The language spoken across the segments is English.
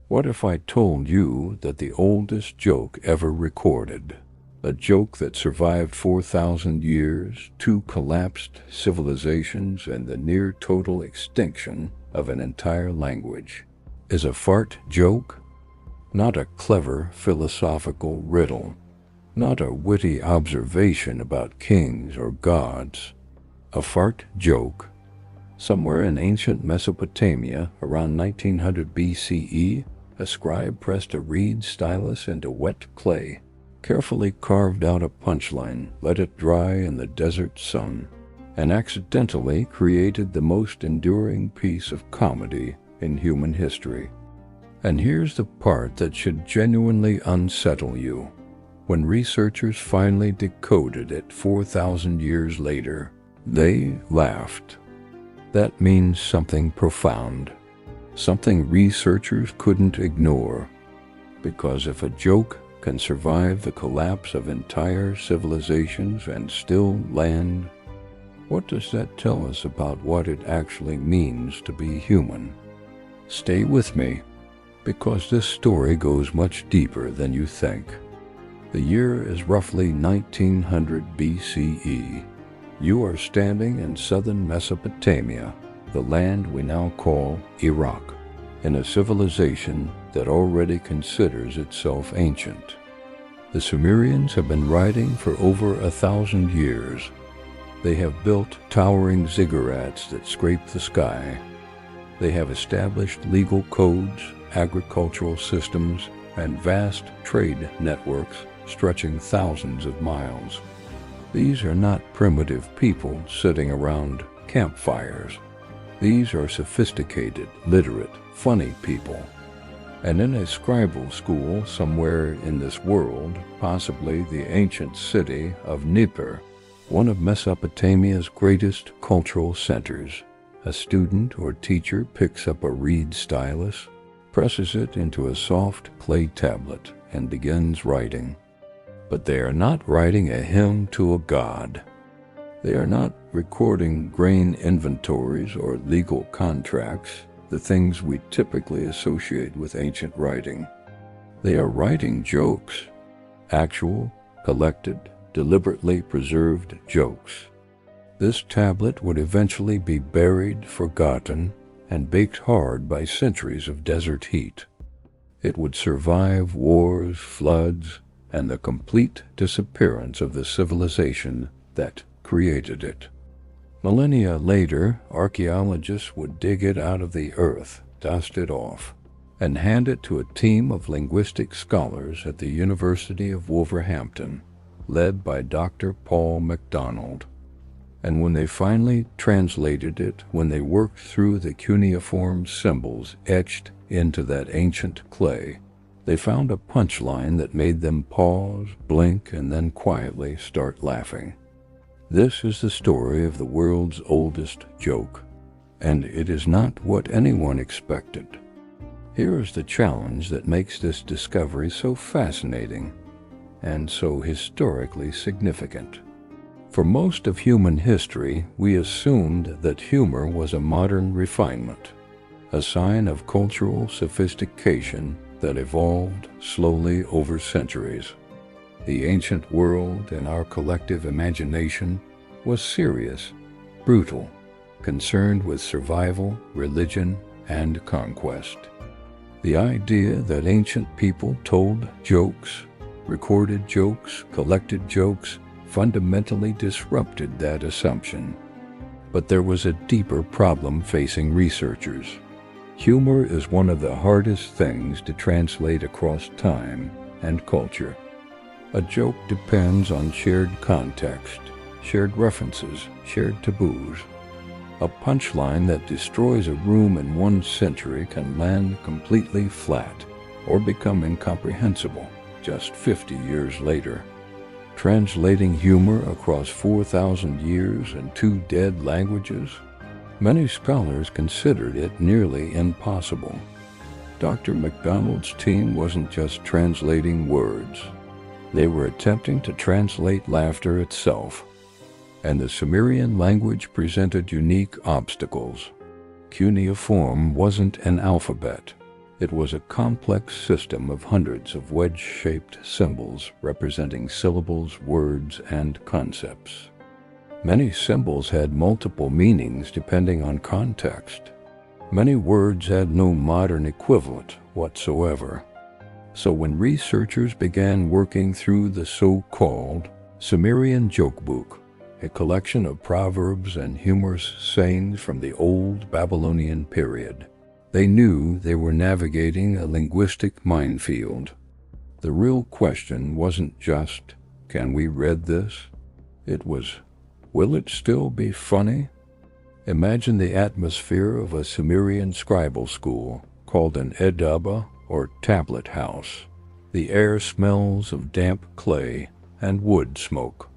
What if I told you that the oldest joke ever recorded, a joke that survived 4,000 years, 2 collapsed civilizations, and the near total extinction of an entire language, is a fart joke? Not a clever philosophical riddle, not a witty observation about kings or gods. A fart joke. Somewhere in ancient Mesopotamia, around 1900 BCE, a scribe pressed a reed stylus into wet clay, carefully carved out a punchline, let it dry in the desert sun, and accidentally created the most enduring piece of comedy in human history. And here's the part that should genuinely unsettle you. When researchers finally decoded it 4,000 years later, they laughed. That means something profound, something researchers couldn't ignore. Because if a joke can survive the collapse of entire civilizations and still land, what does that tell us about what it actually means to be human? Stay with me, because this story goes much deeper than you think. The year is roughly 1900 BCE. You are standing in southern Mesopotamia, the land we now call Iraq, in a civilization that already considers itself ancient. The Sumerians have been writing for over 1,000 years. They have built towering ziggurats that scrape the sky. They have established legal codes, agricultural systems, and vast trade networks stretching thousands of miles. These are not primitive people sitting around campfires. These are sophisticated, literate, funny people. And in a scribal school somewhere in this world, possibly the ancient city of Nippur, one of Mesopotamia's greatest cultural centers, a student or teacher picks up a reed stylus, presses it into a soft clay tablet, and begins writing. But they are not writing a hymn to a god. They are not recording grain inventories or legal contracts, the things we typically associate with ancient writing. They are writing jokes, actual, collected, deliberately preserved jokes. This tablet would eventually be buried, forgotten, and baked hard by centuries of desert heat. It would survive wars, floods, and the complete disappearance of the civilization that created it. Millennia later, archaeologists would dig it out of the earth, dust it off, and hand it to a team of linguistic scholars at the University of Wolverhampton, led by Dr. Paul MacDonald. And when they finally translated it, when they worked through the cuneiform symbols etched into that ancient clay, they found a punchline that made them pause, blink, and then quietly start laughing. This is the story of the world's oldest joke, and it is not what anyone expected. Here is the challenge that makes this discovery so fascinating and so historically significant. For most of human history, we assumed that humor was a modern refinement, a sign of cultural sophistication that evolved slowly over centuries. The ancient world in our collective imagination was serious, brutal, concerned with survival, religion, and conquest. The idea that ancient people told jokes, recorded jokes, collected jokes, fundamentally disrupted that assumption. But there was a deeper problem facing researchers. Humor is one of the hardest things to translate across time and culture. A joke depends on shared context, shared references, shared taboos. A punchline that destroys a room in one century can land completely flat or become incomprehensible just 50 years later. Translating humor across 4,000 years and 2 dead languages? Many scholars considered it nearly impossible. Dr. MacDonald's team wasn't just translating words. They were attempting to translate laughter itself. And the Sumerian language presented unique obstacles. Cuneiform wasn't an alphabet. It was a complex system of hundreds of wedge-shaped symbols representing syllables, words, and concepts. Many symbols had multiple meanings depending on context. Many words had no modern equivalent whatsoever. So when researchers began working through the so-called Sumerian Jokebook, a collection of proverbs and humorous sayings from the old Babylonian period, they knew they were navigating a linguistic minefield. The real question wasn't just, can we read this? It was, will it still be funny? Imagine the atmosphere of a Sumerian scribal school called an edaba or tablet house. The air smells of damp clay and wood smoke.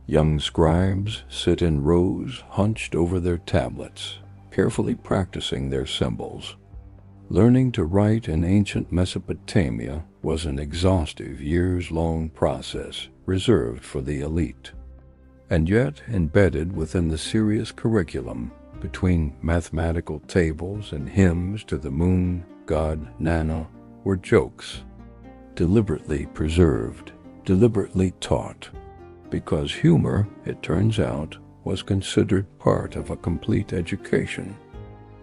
Young scribes sit in rows hunched over their tablets, carefully practicing their symbols. Learning to write in ancient Mesopotamia was an exhaustive, years-long process reserved for the elite. And yet, embedded within the serious curriculum, between mathematical tables and hymns to the moon god Nana, were jokes, deliberately preserved, deliberately taught, because humor, it turns out, was considered part of a complete education.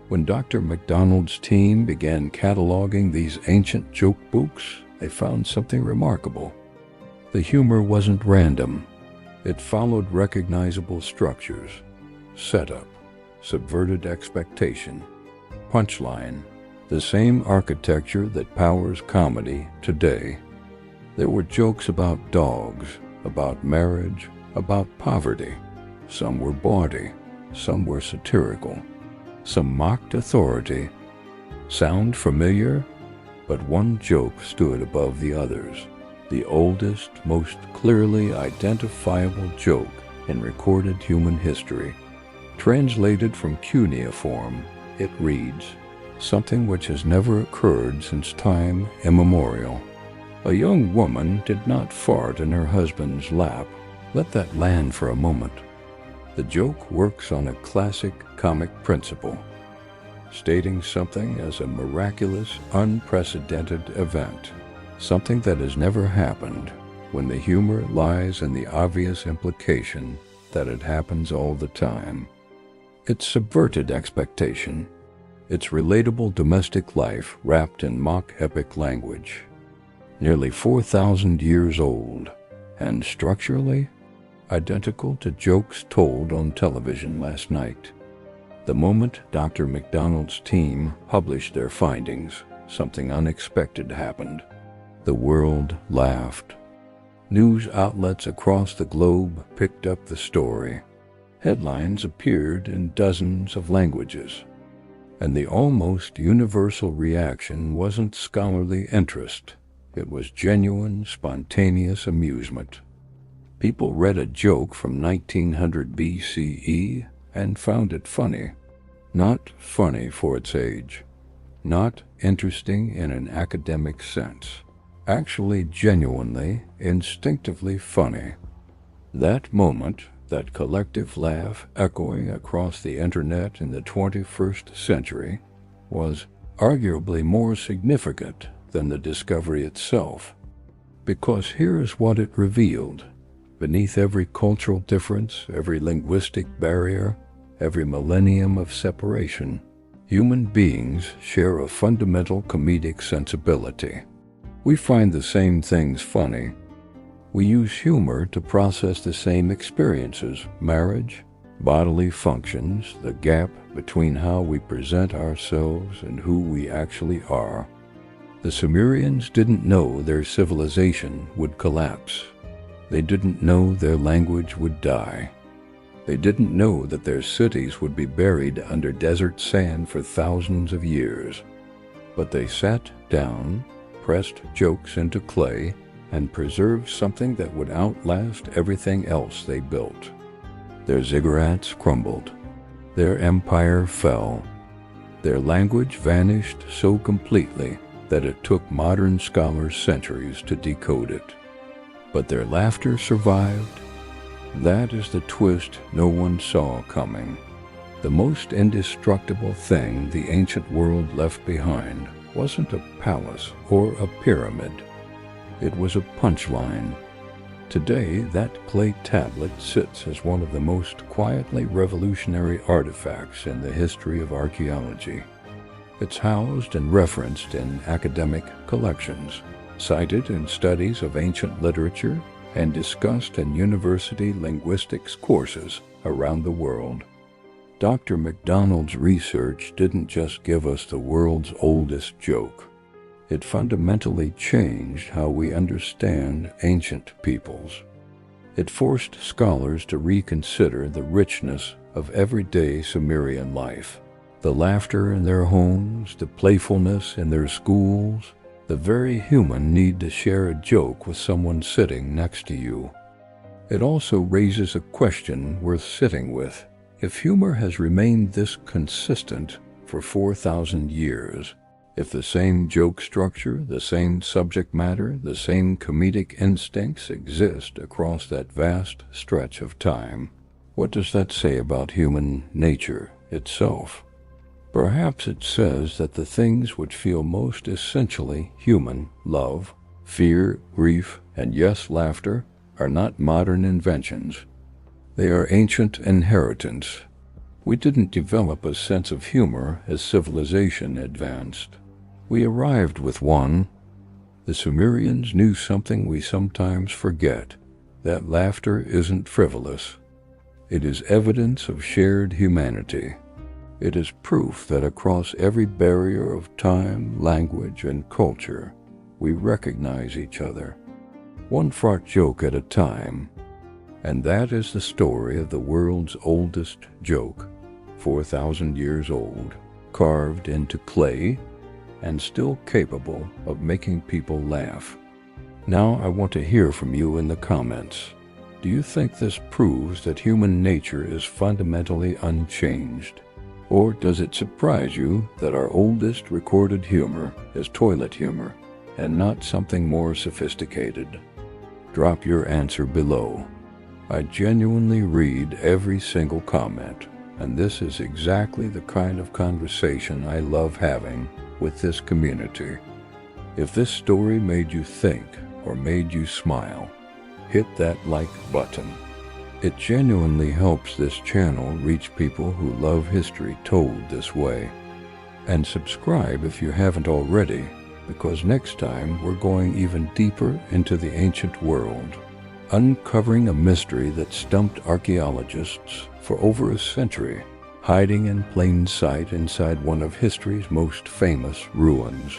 When Dr. MacDonald's team began cataloging these ancient joke books, they found something remarkable. The humor wasn't random. It followed recognizable structures: setup, subverted expectation, punchline, the same architecture that powers comedy today. There were jokes about dogs, about marriage, about poverty. Some were bawdy, some were satirical, some mocked authority. Sound familiar? But one joke stood above the others. The oldest, most clearly identifiable joke in recorded human history. Translated from Cuneiform, it reads, something which has never occurred since time immemorial. A young woman did not fart in her husband's lap. Let that land for a moment. The joke works on a classic comic principle, stating something as a miraculous, unprecedented event, something that has never happened, when the humor lies in the obvious implication that it happens all the time. It's subverted expectation. It's relatable domestic life wrapped in mock epic language. Nearly 4,000 years old, and structurally identical to jokes told on television last night. The moment Dr. MacDonald's team published their findings, something unexpected happened. The world laughed. News outlets across the globe picked up the story. Headlines appeared in dozens of languages. And the almost universal reaction wasn't scholarly interest. It was genuine, spontaneous amusement. People read a joke from 1900 BCE and found it funny. Not funny for its age. Not interesting in an academic sense. Actually genuinely, instinctively funny. That moment, that collective laugh echoing across the internet in the 21st century, was arguably more significant than the discovery itself. Because here's what it revealed. Beneath every cultural difference, every linguistic barrier, every millennium of separation, human beings share a fundamental comedic sensibility. We find the same things funny. We use humor to process the same experiences: marriage, bodily functions, the gap between how we present ourselves and who we actually are. The Sumerians didn't know their civilization would collapse. They didn't know their language would die. They didn't know that their cities would be buried under desert sand for thousands of years. But they sat down, pressed jokes into clay, and preserved something that would outlast everything else they built. Their ziggurats crumbled. Their empire fell. Their language vanished so completely that it took modern scholars centuries to decode it. But their laughter survived. That is the twist no one saw coming. The most indestructible thing the ancient world left behind wasn't a palace or a pyramid. It was a punchline. Today, that clay tablet sits as one of the most quietly revolutionary artifacts in the history of archaeology. It's housed and referenced in academic collections, cited in studies of ancient literature, and discussed in university linguistics courses around the world. Dr. MacDonald's research didn't just give us the world's oldest joke. It fundamentally changed how we understand ancient peoples. It forced scholars to reconsider the richness of everyday Sumerian life. The laughter in their homes, the playfulness in their schools, the very human need to share a joke with someone sitting next to you. It also raises a question worth sitting with. If humor has remained this consistent for 4,000 years, if the same joke structure, the same subject matter, the same comedic instincts exist across that vast stretch of time, what does that say about human nature itself? Perhaps it says that the things which feel most essentially human, love, fear, grief, and yes, laughter, are not modern inventions. They are ancient inheritance. We didn't develop a sense of humor as civilization advanced. We arrived with one. The Sumerians knew something we sometimes forget, that laughter isn't frivolous. It is evidence of shared humanity. It is proof that across every barrier of time, language, and culture, we recognize each other, one fraught joke at a time. And that is the story of the world's oldest joke, 4,000 years old, carved into clay, and still capable of making people laugh. Now I want to hear from you in the comments. Do you think this proves that human nature is fundamentally unchanged? Or does it surprise you that our oldest recorded humor is toilet humor and not something more sophisticated? Drop your answer below. I genuinely read every single comment, and this is exactly the kind of conversation I love having with this community. If this story made you think or made you smile, hit that like button. It genuinely helps this channel reach people who love history told this way. And subscribe if you haven't already, because next time we're going even deeper into the ancient world, uncovering a mystery that stumped archaeologists for over a century, hiding in plain sight inside one of history's most famous ruins.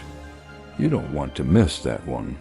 You don't want to miss that one.